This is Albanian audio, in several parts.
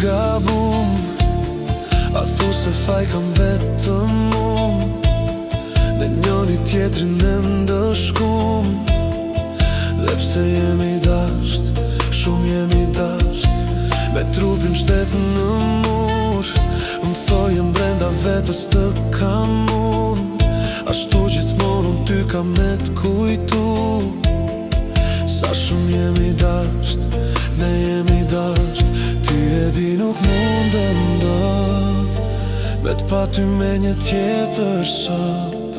gabum, a thu se faj kam vetëm unë, në njoni tjetrin e ndëshkum. Dhe pse jemi dasht, shumë jemi dasht, me trupin shtet në mur, më thojën brenda vetës të kam unë, ashtu gjithmonë unë ty kam me t'kujtu. Sa shumë jemi dasht, ne jemi dasht, ti e di nuk mundem dot me t'pa ty me një tjetër sot.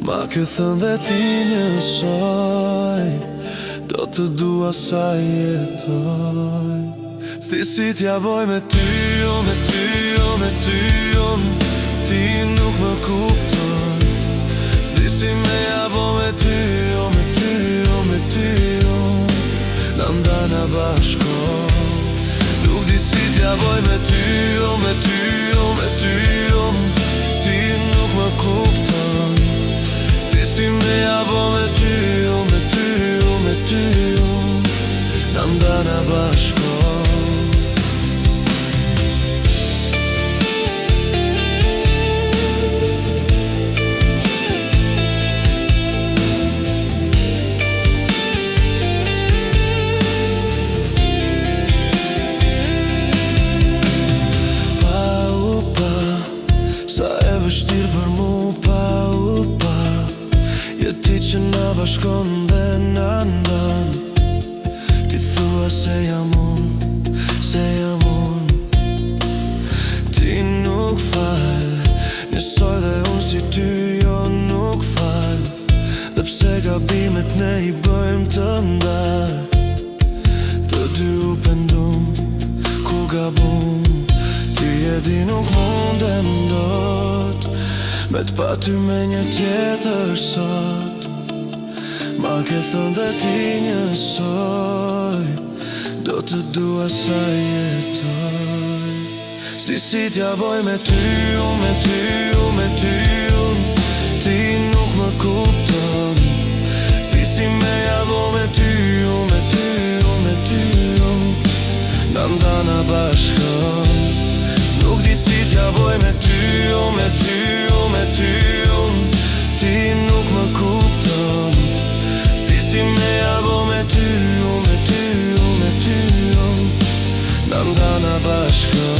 Ma ke thënë dhe ti njësoj, do të dua sa jetoj. S'di si t'ja boj me ty, jo me ty, jo me ty, jo, ti nuk më kupton. S'di si me ja bo me ty, jo me ty, jo me ty, jo, na ndana bashko. Nuk di si t'ja boj me ty, jo me ty, jo me ty, jo, ti nuk më kupton. S'di si me ja bo me ty, jo me ty, jo me ty, jo, na ndana bashko. Vështirë për mu pa u pa, jeti që na bashkon dhe na ndan. Ti thua se jam unë, se jam unë, ti nuk fal, njësoj dhe unë si ty jo nuk fal. Dhe pse gabimet ne i bëjmë të ndar, të dy u pendum, ku gabum, ti e di nuk mundem dot me t'pa ty me një tjetër sot. Ma ke thënë dhe ti njësoj, do të dua sa jetoj. S'di si t'ja boj me ty, me ty, me ty, ti nuk më kupton. S'di si me ja bo me ty, me ty, me ty, na ndana bashkon. Nuk di si t'ja boj me ty, me ty, me ty, ti nuk më kupton. S'di si me ja bo me ty, me ty, me ty, na ndana bashkon.